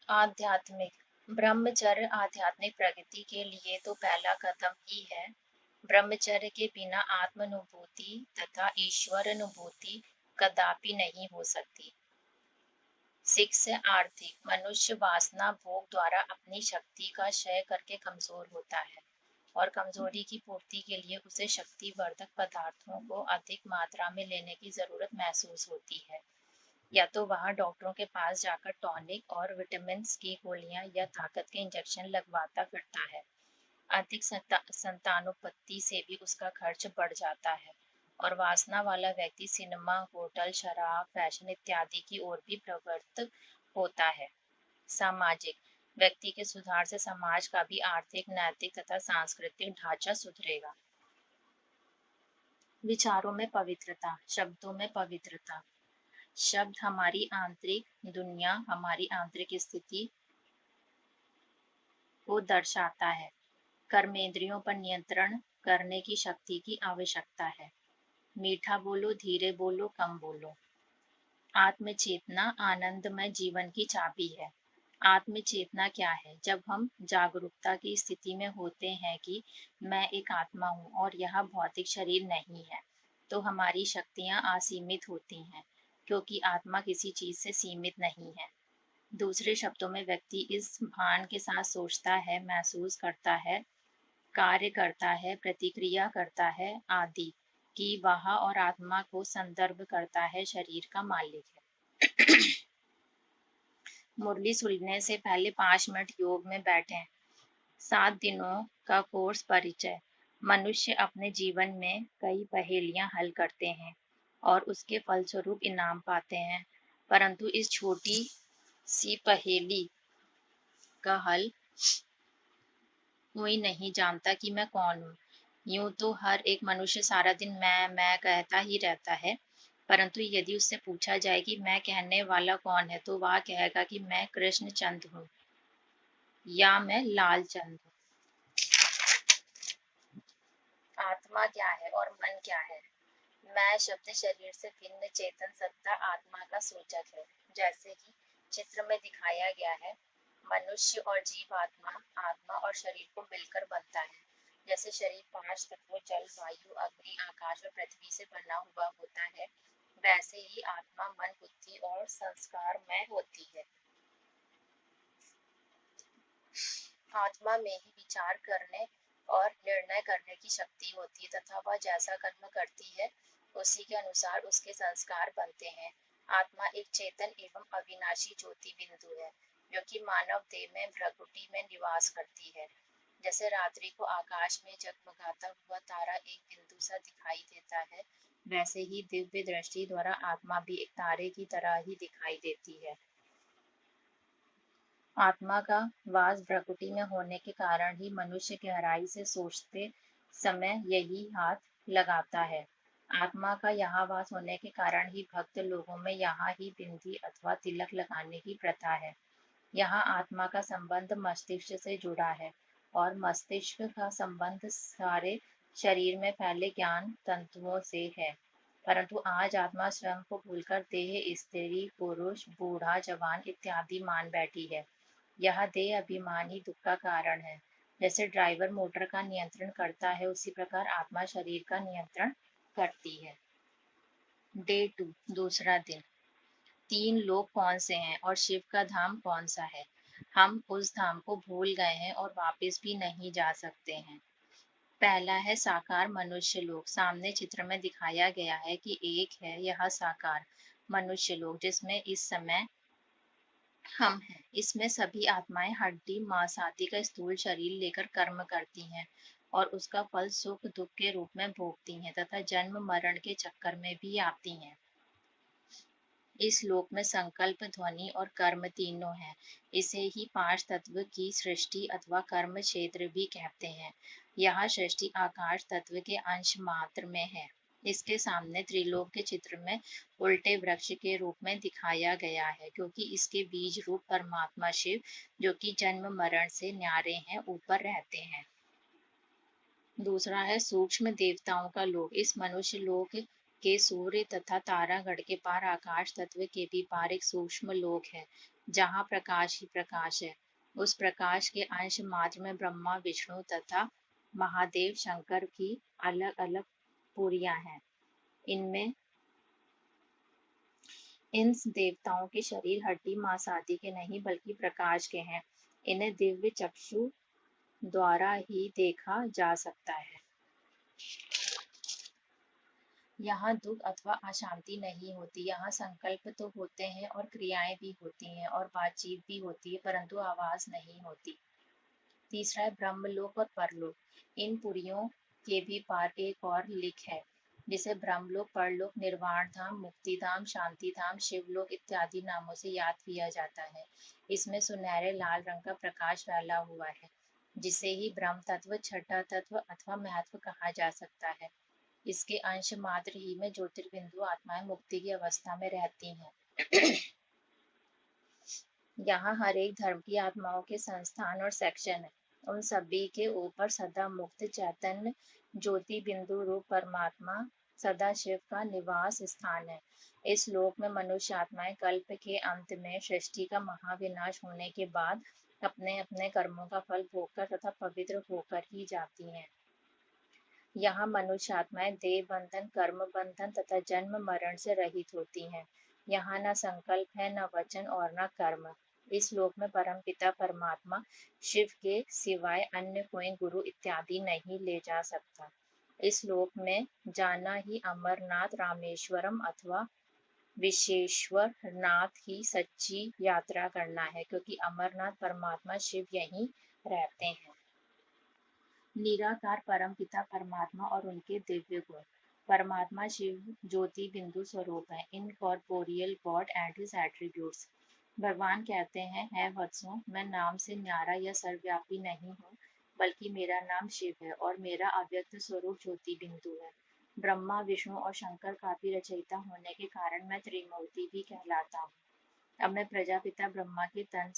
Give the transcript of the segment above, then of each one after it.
आध्यात्मिक ब्रह्मचर्य आध्यात्मिक प्रगति के लिए तो पहला कदम ही है। ब्रह्मचर्य के बिना आत्मानुभूति तथा ईश्वर अनुभूति कदापि नहीं हो सकती। 6 आर्थिक मनुष्य वासना भोग द्वारा अपनी शक्ति का क्षय करके कमजोर होता है और कमजोरी की पूर्ति के लिए उसे शक्तिवर्धक पदार्थों को अधिक मात्रा में लेने की जरूरत महसूस होती है। या तो वह डॉक्टरों के पास जाकर टॉनिक और विटामिन की गोलियां या ताकत के इंजेक्शन लगवाता फिरता है। अधिक संतानोत्पत्ति से भी उसका खर्च बढ़ जाता है और वासना वाला व्यक्ति सिनेमा, होटल, शराब, फैशन इत्यादि की ओर भी प्रवृत्त होता है। सामाजिक व्यक्ति के सुधार से समाज का भी आर्थिक, नैतिक तथा सांस्कृतिक ढांचा सुधरेगा। विचारों में पवित्रता, शब्दों में पवित्रता। शब्द हमारी आंतरिक दुनिया, हमारी आंतरिक स्थिति को दर्शाता है। कर्मेंद्रियों पर नियंत्रण करने की शक्ति की आवश्यकता है। मीठा बोलो, धीरे बोलो, कम बोलो। आत्मचेतना आनंदमय जीवन की चाबी है। आत्मचेतना क्या है? जब हम जागरूकता की स्थिति में होते हैं कि मैं एक आत्मा हूँ और यह भौतिक शरीर नहीं है, तो हमारी शक्तियाँ असीमित होती हैं, क्योंकि आत्मा किसी चीज से सीमित नहीं है। दूसरे शब्दों में व्यक्ति इस भान के साथ सोचता है, महसूस करता है, कार्य करता है, प्रतिक्रिया करता है आदि कि वह और आत्मा को संदर्भ करता है, शरीर का मालिक है। मुरली सुलझने से पहले 5 मिनट योग में बैठें। 7 दिनों का कोर्स परिचय। मनुष्य अपने जीवन में कई पहेलियां हल करते हैं और उसके फलस्वरूप इनाम पाते हैं, परंतु इस छोटी सी पहेली का हल कोई नहीं जानता कि मैं कौन हूँ। यूं तो हर एक मनुष्य सारा दिन मैं कहता ही रहता है, परंतु यदि उससे पूछा जाए कि मैं कहने वाला कौन है, तो वह कहेगा कि मैं कृष्णचंद हूँ या मैं लालचंद हूँ। आत्मा क्या है और मन क्या है? मैं शब्द शरीर से भिन्न चेतन सत्ता आत्मा का सूचक है। जैसे कि चित्र में दिखाया गया है, मनुष्य और जीव आत्मा, आत्मा और शरीर को मिलकर बनता है। जैसे शरीर 5 तत्वों जल, वायु, अग्नि, आकाश और पृथ्वी से बना हुआ होता है, वैसे ही आत्मा मन, बुद्धि और संस्कार में होती है। आत्मा में ही विचार करने और निर्णय करने की शक्ति होती है तथा वह जैसा कर्म करती है उसी के अनुसार उसके संस्कार बनते हैं। आत्मा एक चेतन एवं अविनाशी ज्योति बिंदु है, जो कि मानव देह में भ्रकुटी में निवास करती है। जैसे रात्रि को आकाश में जगमगाता हुआ तारा एक बिंदु सा दिखाई देता है, वैसे ही दिव्य दृष्टि द्वारा आत्मा भी एक तारे की तरह ही दिखाई देती है। आत्मा का वास प्रकृति में होने के कारण ही मनुष्य गहराई से सोचते समय यही हाथ लगाता है। आत्मा का यहाँ वास होने के कारण ही भक्त लोगों में यहाँ ही बिंदी अथवा तिलक लगाने की प्रथा है। यहाँ आत्मा का संबंध मस्तिष्क से जुड़ा है और मस्तिष्क का संबंध सारे शरीर में फैले ज्ञान तंतुओं से है। परंतु आज आत्मा स्वयं को भूलकर देह, स्त्री, पुरुष, बूढ़ा, जवान इत्यादि मान बैठी है। यह देह अभिमान ही दुख का कारण है। जैसे ड्राइवर मोटर का नियंत्रण करता है, उसी प्रकार आत्मा शरीर का नियंत्रण करती है। डे 2, दूसरा दिन। 3 लोक कौन से हैं और शिव का धाम कौन सा है? हम उस धाम को भूल गए हैं और वापस भी नहीं जा सकते हैं। पहला है साकार मनुष्य लोक। सामने चित्र में दिखाया गया है कि एक है यह साकार मनुष्य लोक, जिसमें इस समय हम हैं। इसमें सभी आत्माएं हड्डी मांस आदि का स्थूल शरीर लेकर कर्म करती हैं और उसका फल सुख दुख के रूप में भोगती हैं तथा जन्म मरण के चक्कर में भी आती हैं। इस लोक में संकल्प, ध्वनि और कर्म तीनों हैं। इसे ही 5 तत्व की सृष्टि अथवा कर्म क्षेत्र भी कहते हैं। यह सृष्टि आकाश तत्व के अंश मात्र में है। इसके सामने त्रिलोक के चित्र में उल्टे वृक्ष के रूप में दिखाया गया है, क्योंकि इसके बीज रूप परमात्मा शिव, जो कि जन्म मरण से न्यारे हैं, ऊपर रहते हैं। दूसरा है सूक्ष्म देवताओं का लोक। इस मनुष्य लोक के सूर्य तथा तारागण के पार आकाश तत्व के भी पार एक सूक्ष्म लोक है, जहाँ प्रकाश ही प्रकाश है। उस प्रकाश के अंश मात्र में ब्रह्मा, विष्णु तथा महादेव शंकर की अलग अलग पुरियां हैं। इनमें इन देवताओं के शरीर हड्डी मांस आदि के नहीं बल्कि प्रकाश के हैं। इन्हें दिव्य चक्षु द्वारा ही देखा जा सकता है। यहाँ दुख अथवा अशांति नहीं होती। यहाँ संकल्प तो होते हैं और क्रियाएं भी होती हैं और बातचीत भी होती है, परंतु आवाज नहीं होती। तीसरा है ब्रह्मलोक और परलोक। इन पुरियों के भी पार एक और लिख है, जिसे ब्रह्मलोक, परलोक, निर्वाण धाम, मुक्ति धाम, शांति धाम, शिवलोक इत्यादि नामों से याद किया जाता है। इसमें सुनहरे लाल रंग का प्रकाश फैला हुआ है, जिसे ही ब्रह्म तत्व, छठा तत्व अथवा महत्व कहा जा सकता है। इसके अंश मात्र ही में ज्योतिर्बिंदु आत्माएं मुक्ति की अवस्था में रहती हैं। यहाँ हर एक धर्म की आत्माओं के संस्थान और सेक्शन है। उन सभी के ऊपर सदा मुक्त चैतन्य ज्योति बिंदु रूप परमात्मा सदा शिव का निवास स्थान है। इस लोक में मनुष्य आत्माएं कल्प के अंत में सृष्टि का महाविनाश होने के बाद अपने अपने कर्मों का फल भोगकर तथा पवित्र होकर ही जाती हैं। यहाँ मनुष्य आत्माएं देह बंधन, कर्म बंधन तथा जन्म मरण से रहित होती हैं। यहाँ न संकल्प है, न वचन और न कर्म। इस लोक में परमपिता परमात्मा शिव के सिवाय अन्य कोई गुरु इत्यादि नहीं ले जा सकता। इस लोक में जाना ही अमरनाथ, रामेश्वरम अथवा विशेश्वर नाथ ही सच्ची यात्रा करना है, क्योंकि अमरनाथ परमात्मा शिव यहीं रहते हैं। निराकार परमपिता परमात्मा और उनके दिव्य गुण। परमात्मा शिव ज्योति बिंदु स्वरूप है, incorporeal God and his attributes. भगवान कहते हैं, है वत्सों, मैं नाम से न्यारा या सर्वव्यापी नहीं हूँ, बल्कि मेरा नाम शिव है और मेरा अव्यक्त स्वरूप ज्योति बिंदु है। ब्रह्मा, विष्णु और शंकर का भी रचयिता होने के कारण मैं त्रिमूर्ति भी कहलाता हूँ। अब मैं प्रजापिता ब्रह्मा के तन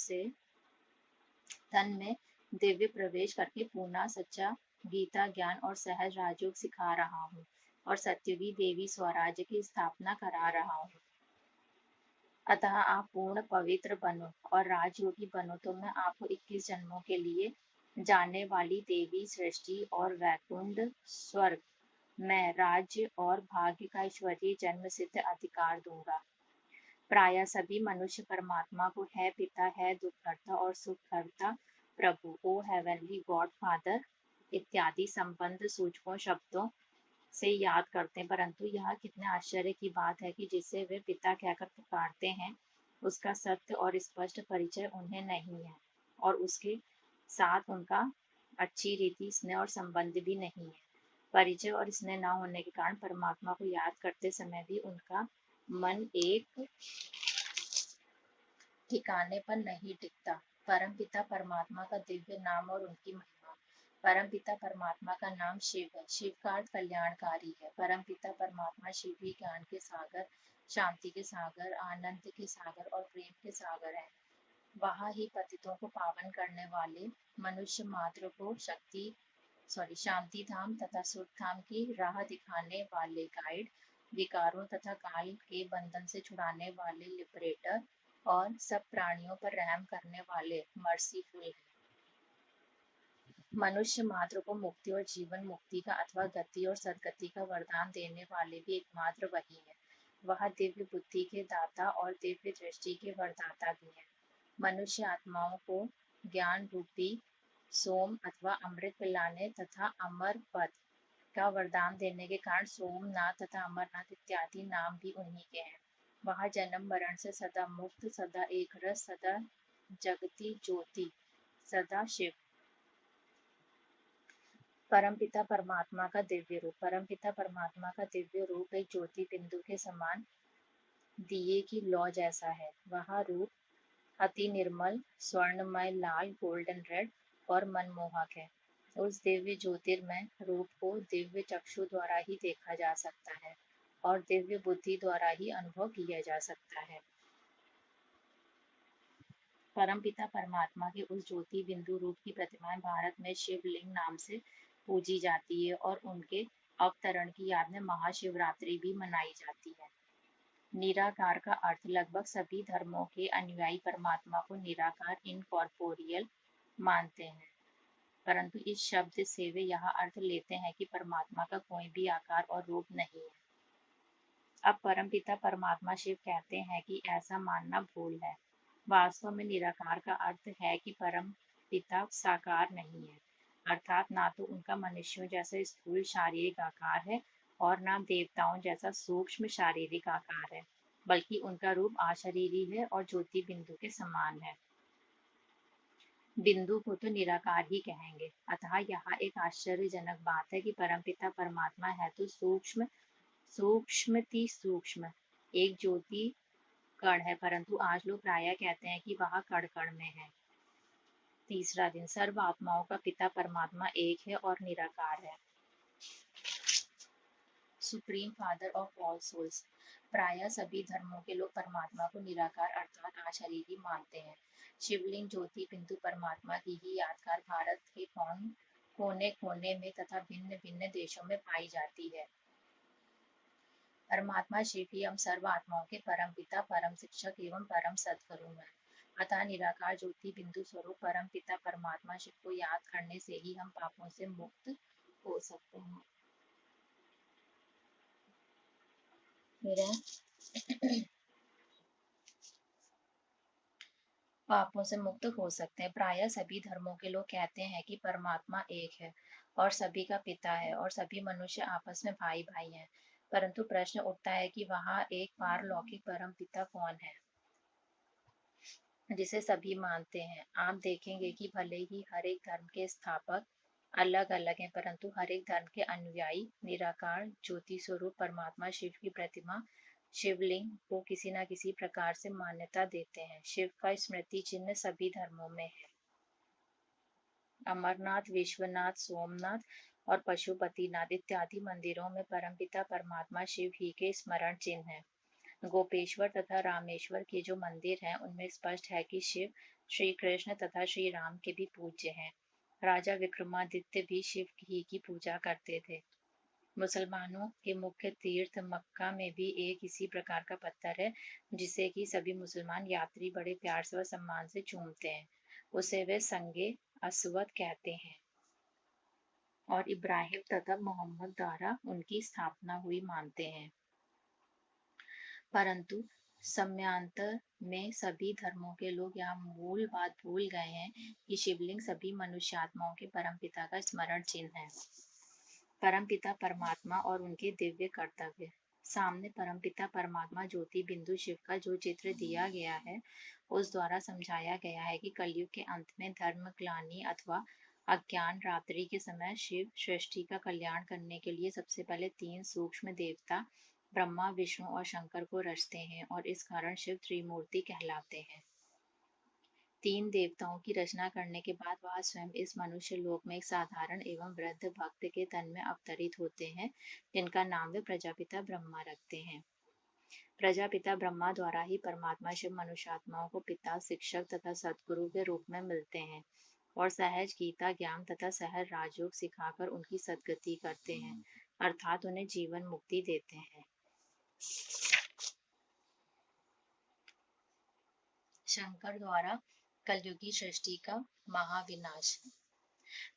में दिव्य प्रवेश करके पूना सच्चा गीता ज्ञान और सहज राजयोग सिखा रहा हूँ और सत्ययुगी देवी स्वराज्य की स्थापना करा रहा हूँ। अतः आप पूर्ण पवित्र बनो और राजयोगी बनो, तो मैं आपको 21 जन्मों के लिए जाने वाली देवी सृष्टि और वैकुंठ स्वर्ग में राज्य और भाग्य का ईश्वरीय जन्म सिद्ध अधिकार दूंगा। प्राय सभी मनुष्य परमात्मा को है पिता, है दुखहर्ता और सुखहर्ता प्रभु, ओ हेवनली गॉड फादर इत्यादि संबंध सूचकों शब्दों से याद करते हैं, परंतु यह कितने आश्चर्य की बात है कि जिसे वे पिता कहकर पुकारते हैं, उसका सत्य और स्पष्ट परिचय उन्हें नहीं है और उसके साथ उनका अच्छी रीति स्नेह और संबंध भी नहीं है। परिचय और स्नेह न होने के कारण परमात्मा को याद करते समय भी उनका मन एक ठिकाने पर नहीं टिकता। परमपिता परमात्मा का दिव्य नाम और उनकी महिमा। परमपिता परमात्मा का नाम शिव है। शिव का अर्थ कल्याणकारी है। परमपिता परमात्मा शिव ही ज्ञान के सागर, शांति के सागर, आनंद के सागर और प्रेम के सागर है। वहाँ ही पतितों को पावन करने वाले, मनुष्य मात्र को शांति धाम तथा सुख धाम की राह दिखाने वाले गाइड, विकारों तथा काल के बंधन से छुड़ाने वाले लिबरेटर और सब प्राणियों पर रहम करने वाले मर्सीफुल है। मनुष्य मात्र को मुक्ति और जीवन मुक्ति का अथवा गति और सदगति का वरदान देने वाले भी एकमात्र वही है। वह दिव्य बुद्धि के दाता और दिव्य दृष्टि के वरदाता भी है। मनुष्य आत्माओं को ज्ञान रूपी सोम अथवा अमृत पिलाने तथा अमर पद का वरदान देने के कारण सोमनाथ तथा अमरनाथ इत्यादि नाम भी उन्हीं के हैं। वहाँ जन्म मरण से सदा मुक्त, सदा एक रस, सदा जगती ज्योति, सदा शिव। परमपिता परमात्मा का दिव्य रूप। परमपिता परमात्मा का दिव्य रूप एक ज्योति बिंदु के समान दिए की लौ जैसा है। वह रूप अति निर्मल, स्वर्णमय, लाल, गोल्डन रेड और मनमोहक है। उस दिव्य ज्योतिर्मय रूप को दिव्य चक्षु द्वारा ही देखा जा सकता है और दिव्य बुद्धि द्वारा ही अनुभव किया जा सकता है। परमपिता परमात्मा के उस ज्योति बिंदु रूप की प्रतिमाएं भारत में शिवलिंग नाम से पूजी जाती है और उनके अवतरण की याद में महाशिवरात्रि भी मनाई जाती है। निराकार का अर्थ लगभग सभी धर्मों के अनुयायी परमात्मा को निराकार इनकॉर्पोरियल मानते हैं, परंतु इस शब्द से वे यह अर्थ लेते हैं कि परमात्मा का कोई भी आकार और रूप नहीं है। अब परमपिता परमात्मा शिव कहते हैं कि ऐसा मानना भूल है। वास्तव में निराकार का अर्थ है कि परम पिता साकार नहीं है, अर्थात ना तो उनका मनुष्यों जैसा स्थूल शारीरिक आकार है और ना देवताओं जैसा सूक्ष्म शारीरिक आकार है, बल्कि उनका रूप अशरीरी है और ज्योति बिंदु के समान है। बिंदु को तो निराकार ही कहेंगे। अतः यहाँ एक आश्चर्यजनक बात है कि परमपिता परमात्मा है तो सूक्ष्म सूक्ष्मति सूक्ष्म एक ज्योति कण है, परंतु आज लोग प्रायः कहते हैं कि वह कण कण में है। तीसरा दिन, सर्व आत्माओं का पिता परमात्मा एक है और निराकार है। Supreme father of all souls. प्रायः सभी धर्मों के लोग परमात्मा को निराकार अर्थात अशरीरी मानते हैं। शिवलिंग ज्योति बिंदु परमात्मा की ही यादगार भारत के कोने कोने में तथा भिन्न भिन्न देशों में पाई जाती है। परमात्मा शिव ही हम सर्व आत्माओं के परम पिता, परम शिक्षक एवं परम सद्गुरु हैं। अतः निराकार ज्योति बिंदु स्वरूप परम पिता परमात्मा शिव को याद करने से ही हम पापों से मुक्त हो सकते हैं। पापों से मुक्त हो सकते हैं। प्रायः सभी धर्मों के लोग कहते हैं कि परमात्मा एक है और सभी का पिता है और सभी मनुष्य आपस में भाई भाई हैं, परंतु प्रश्न उठता है कि वहाँ एक पारलौकिक परम पिता कौन है जिसे सभी मानते हैं। आप देखेंगे कि भले ही हर एक धर्म के स्थापक अलग अलग हैं, परंतु हर एक धर्म के अनुयायी निराकार ज्योति स्वरूप परमात्मा शिव की प्रतिमा शिवलिंग को किसी न किसी प्रकार से मान्यता देते हैं। शिव का स्मृति चिन्ह सभी धर्मों में है। अमरनाथ, विश्वनाथ, सोमनाथ और पशुपतिनाथ इत्यादि मंदिरों में परमपिता परमात्मा शिव ही के स्मरण चिन्ह हैं। गोपेश्वर तथा रामेश्वर के जो मंदिर हैं उनमें स्पष्ट है कि शिव श्री कृष्ण तथा श्री राम के भी पूज्य हैं। राजा विक्रमादित्य भी शिव ही की पूजा करते थे। मुसलमानों के मुख्य तीर्थ मक्का में भी एक इसी प्रकार का पत्थर है जिसे कि सभी मुसलमान यात्री बड़े प्यार से व सम्मान से चूमते हैं। उसे वे संगे अस्वद कहते हैं और इब्राहिम तथा मोहम्मद द्वारा उनकी स्थापना हुई मानते हैं। परंतु समयांतर में सभी धर्मों के लोग यह मूल बात भूल गए हैं कि शिवलिंग सभी मनुष्यात्माओं के परमपिता का स्मरण चिन्ह है। परमपिता परमात्मा और उनके दिव्य कर्तव्य। सामने परमपिता परमात्मा ज्योति बिंदु शिव का जो चित्र दिया गया है उस द्वारा समझाया गया है कि कलयुग के अंत में धर्म ग्लानि अथवा अज्ञान रात्रि के समय शिव सृष्टि का कल्याण करने के लिए सबसे पहले 3 सूक्ष्म देवता ब्रह्मा, विष्णु और शंकर को रचते हैं और इस कारण शिव त्रिमूर्ति कहलाते हैं। 3 देवताओं की रचना करने के बाद वह स्वयं इस मनुष्य लोक में एक साधारण एवं वृद्ध भक्त के तन में अवतरित होते हैं, जिनका नाम वे प्रजापिता ब्रह्मा रखते हैं। प्रजापिता ब्रह्मा द्वारा ही परमात्मा शिव मनुष्यात्माओं को पिता, शिक्षक तथा सद्गुरु के रूप में मिलते हैं और सहज गीता ज्ञान तथा सहज राजयोग सिखाकर उनकी सद्गति करते हैं, अर्थात उन्हें जीवन मुक्ति देते हैं। शंकर द्वारा कलयुगी सृष्टि का महाविनाश।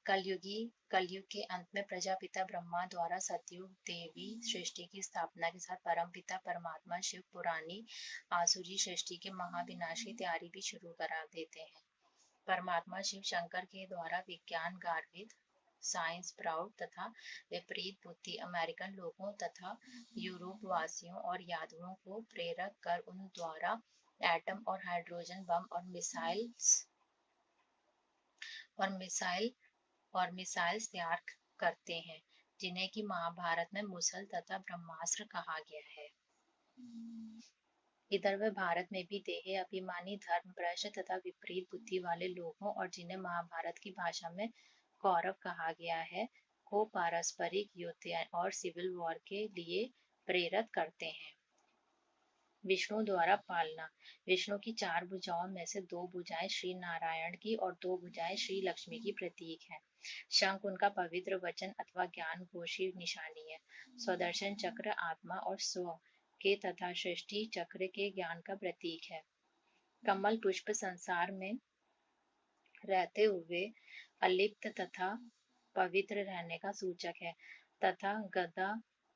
कलयुग के अंत में प्रजापिता ब्रह्मा द्वारा सतयुग देवी सृष्टि की स्थापना के साथ परमपिता परमात्मा शिव पुरानी आसुरी सृष्टि के महाविनाश की तैयारी भी शुरू करा देते हैं। परमात्मा शिव शंकर के द्वारा विज्ञान गार्विद साइंस प्राउड तथा विपरीत बुद्धि अमेरिकन लोगों तथा यूरोप वासियों और यादवों को प्रेरक कर उन द्वारा एटम और हाइड्रोजन बम और मिसाइल्स तैयार करते हैं, जिन्हें कि महाभारत में मुसल तथा ब्रह्मास्त्र कहा गया है। इधर वह भारत में भी देह अभिमानी धर्म भ्रष्ट तथा विपरीत बुद्धि वाले लोगों और जिन्हें महाभारत की भाषा में कौरव कहा गया है को पारस्परिक युद्ध और सिविल वॉर के लिए प्रेरित करते हैं। विष्णु द्वारा पालना। विष्णु की 4 भुजाओं में से 2 भुजाएं श्री नारायण की और 2 भुजाएं श्री लक्ष्मी की प्रतीक है। शंख उनका पवित्र वचन अथवा ज्ञान घोष की निशानी है। स्वदर्शन चक्र आत्मा और स्व के तथा सृष्टि चक्र के ज्ञान का प्रतीक है। कमल पुष्प संसार में रहते हुए अलिप्त तथा पवित्र रहने का सूचक है तथा गदा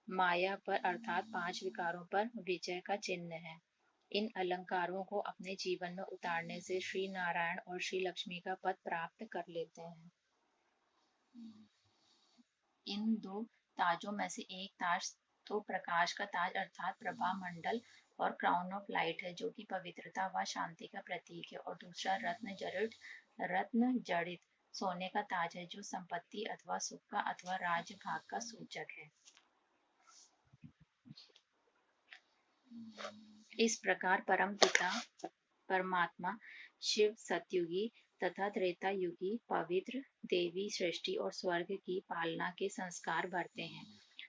माया पर अर्थात 5 विकारों पर विजय का चिन्ह है। इन अलंकारों को अपने जीवन में उतारने से श्री नारायण और श्री लक्ष्मी का पद प्राप्त कर लेते हैं। इन 2 ताजों में से एक ताज तो प्रकाश का ताज अर्थात प्रभा मंडल और क्राउन ऑफ लाइट है, जो कि पवित्रता व शांति का प्रतीक है, और दूसरा रत्न जड़ित सोने का ताज है, जो संपत्ति अथवा सुख का अथवा राजभाग का सूचक है। इस प्रकार परमपिता परमात्मा शिव सतयुगी तथा त्रेता युगी पवित्र देवी सृष्टि और स्वर्ग की पालना के संस्कार भरते हैं,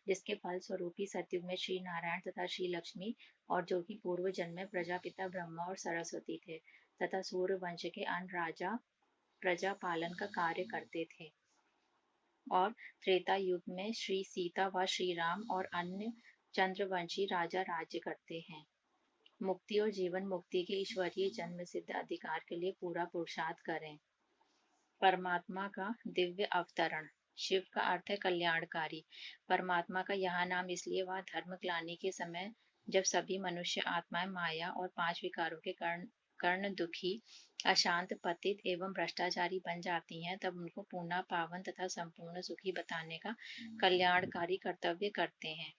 जिसके फल स्वरूप ही सतयुग में श्री नारायण तथा श्री लक्ष्मी और जो कि पूर्व जन्म में प्रजापिता ब्रह्मा और सरस्वती थे तथा सूर्य वंश के अन्य राजा प्रजा पालन का कार्य करते थे, और त्रेता युग में श्री सीता व श्री राम और अन्य चंद्रवंशी राजा राज्य करते हैं। मुक्ति और जीवन मुक्ति के ईश्वरीय जन्म सिद्ध अधिकार के लिए पूरा पुरुषार्थ करें। परमात्मा का दिव्य अवतरण। शिव का अर्थ है कल्याणकारी। परमात्मा का यह नाम इसलिए वह धर्म ग्लानि के समय जब सभी मनुष्य आत्माएं माया और 5 विकारों के कर्ण दुखी अशांत पतित एवं भ्रष्टाचारी बन जाती हैं, तब उनको पुनः पावन तथा संपूर्ण सुखी बताने का कल्याणकारी कर्तव्य करते हैं।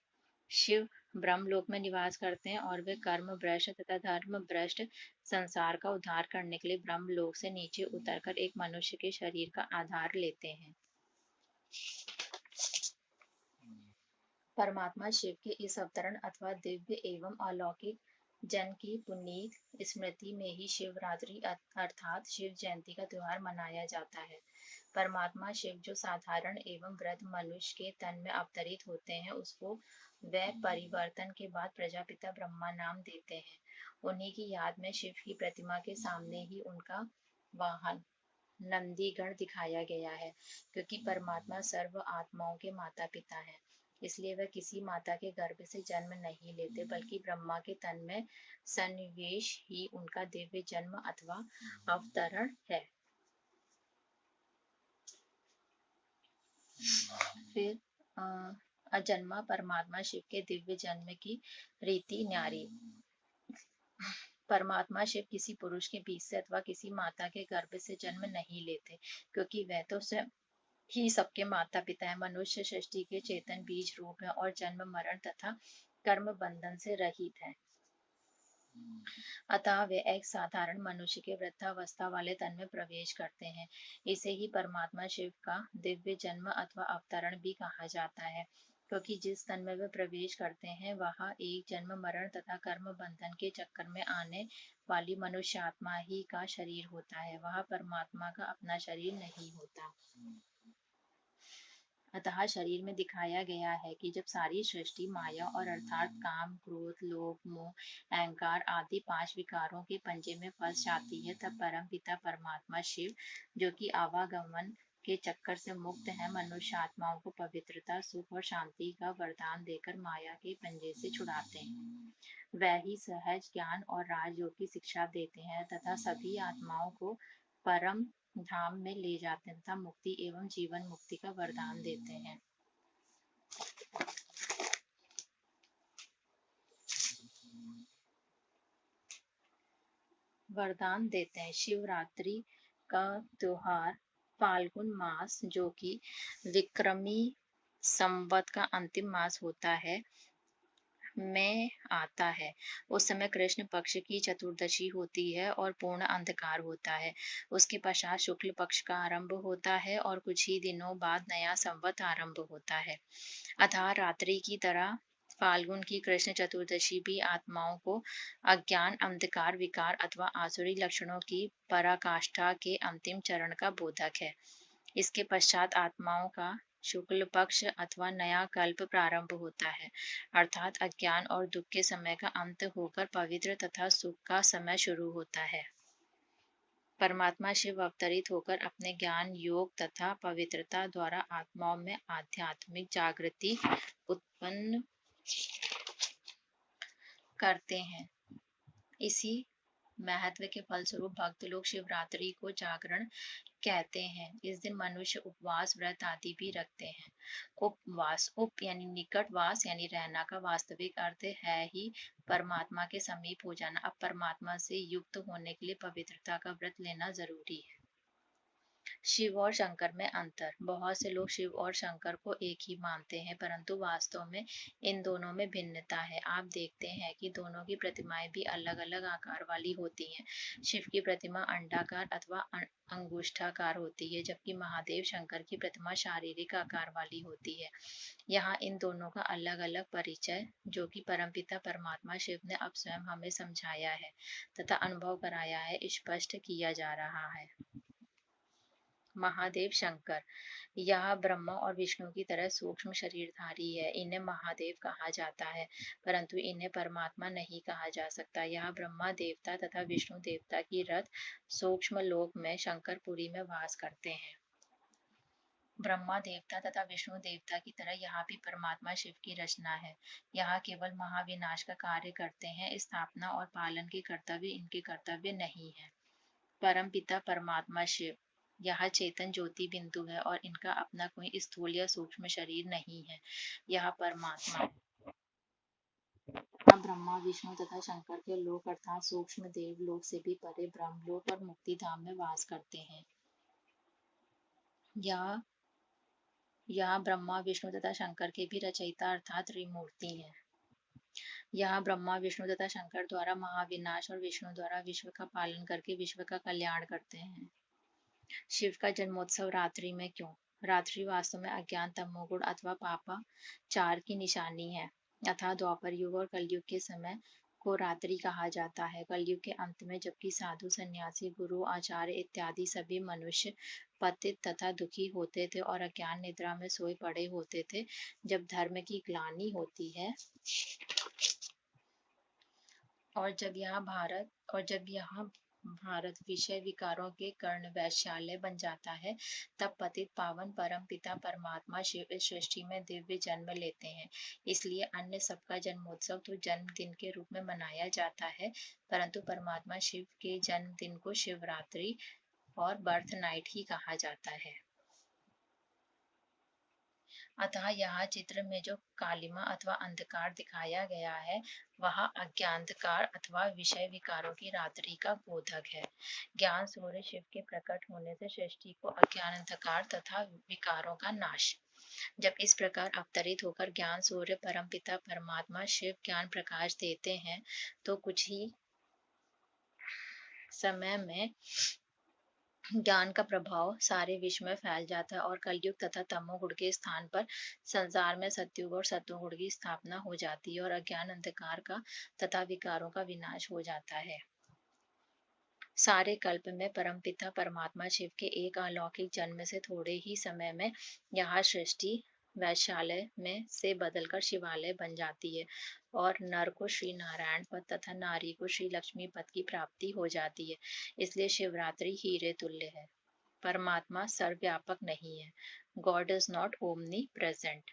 शिव ब्रह्मलोक में निवास करते हैं और वे कर्म भ्रष्ट तथा धर्म भ्रष्ट संसार का उद्धार करने के लिए ब्रह्मलोक से नीचे उतरकर एक मनुष्य के शरीर का आधार लेते हैं। परमात्मा शिव के इस अवतरण अथवा दिव्य एवं अलौकिक जन की पुनीत स्मृति में ही शिवरात्रि अर्थात शिव जयंती का त्योहार मनाया जाता है। परमात्मा शिव जो साधारण एवं वृद्ध मनुष्य के तन में अवतरित होते हैं, उसको वह परिवर्तन के बाद प्रजापिता ब्रह्मा नाम देते हैं। उन्हीं की याद में शिव की प्रतिमा के सामने ही उनका वाहन नंदीगण दिखाया गया है, क्योंकि परमात्मा सर्व आत्माओं के माता पिता हैं। इसलिए वह किसी माता के गर्भ से जन्म नहीं लेते, बल्कि ब्रह्मा के तन में सन्निवेश ही उनका दिव्य जन्म अथवा अवतरण है। फिर अजन्मा परमात्मा शिव के दिव्य जन्म की रीति न्यारी। परमात्मा शिव किसी पुरुष के बीच से अथवा किसी माता के गर्भ से जन्म नहीं लेते, क्योंकि वह तो स्वयं ही सबके माता पिता है। मनुष्य सृष्टि के चेतन बीज रूप है और जन्म मरण तथा कर्म बंधन से रहित है। अतः वे एक साधारण मनुष्य के वृद्धावस्था वाले तन में प्रवेश करते हैं। इसे ही परमात्मा शिव का दिव्य जन्म अथवा अवतरण भी कहा जाता है, क्योंकि जिस तन में वे प्रवेश करते हैं वह एक जन्म मरण तथा कर्म बंधन के चक्कर में आने वाली मनुष्य आत्मा ही का शरीर होता है, वह परमात्मा का अपना शरीर नहीं होता। अतः शरीर में दिखाया गया है कि जब सारी सृष्टि माया और अर्थात काम क्रोध लोभ मोह अहंकार आदि 5 विकारों के पंजे में फंस जाती है, तब परम पिता परमात्मा शिव, जो कि आवागमन के चक्कर से मुक्त है, मनुष्य आत्माओं को पवित्रता सुख और शांति का वरदान देकर माया के पंजे से छुड़ाते हैं। वह ही सहज ज्ञान और राजयोग की शिक्षा देते हैं तथा सभी आत्माओं को परम धाम में ले जाते हैं तथा मुक्ति एवं जीवन मुक्ति का वरदान देते हैं। वरदान देते हैं। शिवरात्रि का त्योहार फाल्गुन मास, जो कि विक्रमी संवत का अंतिम मास होता है, में आता है। उस समय कृष्ण पक्ष की चतुर्दशी होती है और पूर्ण अंधकार होता है। उसके पश्चात शुक्ल पक्ष का आरंभ होता है और कुछ ही दिनों बाद नया संवत आरंभ होता है। अतः रात्रि की तरह फाल्गुन की कृष्ण चतुर्दशी भी आत्माओं को अज्ञान अंधकार विकार अथवा आसुरी लक्षणों की पराकाष्ठा के अंतिम चरण का बोधक है। इसके पश्चात आत्माओं का शुक्ल पक्ष अथवा नया कल्प प्रारंभ होता है, अर्थात अज्ञान और दुख के समय का अंत होकर पवित्र तथा सुख का समय शुरू होता है। परमात्मा शिव अवतरित होकर अपने ज्ञान, योग तथा पवित्रता द्वारा आत्माओं में आध्यात्मिक जागृति उत्पन्न करते हैं। इसी महत्व के फलस्वरूप भक्त लोग शिवरात्रि को जागरण कहते हैं। इस दिन मनुष्य उपवास, व्रत आदि भी रखते हैं। उपवास, उप यानी निकट, वास यानी रहना का वास्तविक अर्थ है ही परमात्मा के समीप हो जाना। अब परमात्मा से युक्त होने के लिए पवित्रता का व्रत लेना जरूरी है। शिव और शंकर में अंतर। बहुत से लोग शिव और शंकर को एक ही मानते हैं, परंतु वास्तव में इन दोनों में भिन्नता है। आप देखते हैं कि दोनों की प्रतिमाएं भी अलग अलग आकार वाली होती हैं। शिव की प्रतिमा अंडाकार अथवा अंगुष्ठाकार होती है, जबकि महादेव शंकर की प्रतिमा शारीरिक आकार वाली होती है। यहाँ इन दोनों का अलग अलग परिचय, जो कि परमपिता परमात्मा शिव ने अब स्वयं हमें समझाया है तथा अनुभव कराया है, स्पष्ट किया जा रहा है। महादेव शंकर, यह ब्रह्मा और विष्णु की तरह सूक्ष्म शरीरधारी है। इन्हें महादेव कहा जाता है, परंतु इन्हें परमात्मा नहीं कहा जा सकता। यह ब्रह्मा देवता तथा विष्णु देवता की रथ सूक्ष्म लोक में शंकरपुरी में वास करते हैं। ब्रह्मा देवता तथा विष्णु देवता की तरह यहाँ भी परमात्मा शिव की रचना है। यहाँ केवल महाविनाश का कार्य करते हैं, स्थापना और पालन के कर्तव्य इनके कर्तव्य नहीं है। परम पिता परमात्मा शिव, यह चेतन ज्योति बिंदु है और इनका अपना कोई स्थूल या सूक्ष्म शरीर नहीं है। यह परमात्मा है। ब्रह्मा, विष्णु तथा शंकर के लोक अर्थात सूक्ष्म देव लोक से भी परे ब्रह्मलोक और मुक्ति धाम में वास करते हैं। यह ब्रह्मा, विष्णु तथा शंकर के भी रचयिता अर्थात त्रिमूर्ति हैं। यहाँ ब्रह्मा, विष्णु तथा शंकर द्वारा महाविनाश और विष्णु द्वारा विश्व का पालन करके विश्व का कल्याण करते हैं। शिव का जन्मोत्सव रात्रि में क्यों? रात्रि वास्तव में अज्ञान, तमोगुण अथवा पापाचार की निशानी है, अतः द्वापर युग और कलयुग के समय को रात्रि कहा जाता है। कलयुग के अंत में जबकि साधु, सन्यासी, गुरु, आचार्य इत्यादि सभी मनुष्य पतित तथा दुखी होते थे और अज्ञान निद्रा में सोए पड़े होते थे, जब धर्म की ग्लानि होती है और जब यहाँ भारत विषय विकारों के कर्ण वैश्यालय बन जाता है, तब पतित पावन परम पिता परमात्मा शिव इस सृष्टि में दिव्य जन्म लेते हैं। इसलिए अन्य सबका जन्मोत्सव तो जन्मदिन के रूप में मनाया जाता है, परंतु परमात्मा शिव के जन्मदिन को शिवरात्रि और बर्थ नाइट ही कहा जाता है। अतः यहाँ चित्र में जो कालिमा अथवा अंधकार दिखाया गया है, वह अज्ञानकार अथवा विषय विकारों की रात्रि का बोधक है। ज्ञान सूर्य शिव के प्रकट होने से सृष्टि को अज्ञान, अंधकार तथा विकारों का नाश। जब इस प्रकार अवतरित होकर ज्ञान सूर्य परमपिता परमात्मा शिव ज्ञान प्रकाश देते हैं, तो कुछ ही समय में ज्ञान का प्रभाव सारे विश्व में फैल जाता है और कलयुग तथा तमोगुण के स्थान पर संसार में सत्युग और सत्वगुण की स्थापना हो जाती है और अज्ञान, अंधकार का तथा विकारों का विनाश हो जाता है। सारे कल्प में परमपिता परमात्मा शिव के एक अलौकिक जन्म से थोड़े ही समय में यहाँ सृष्टि वैश्यालय में से बदलकर शिवालय बन जाती है और नर को श्री नारायण पद तथा नारी को श्री लक्ष्मी पद की प्राप्ति हो जाती है। इसलिए शिवरात्रि हीरे तुल्य है। परमात्मा सर्वव्यापक नहीं है। God is not omni present.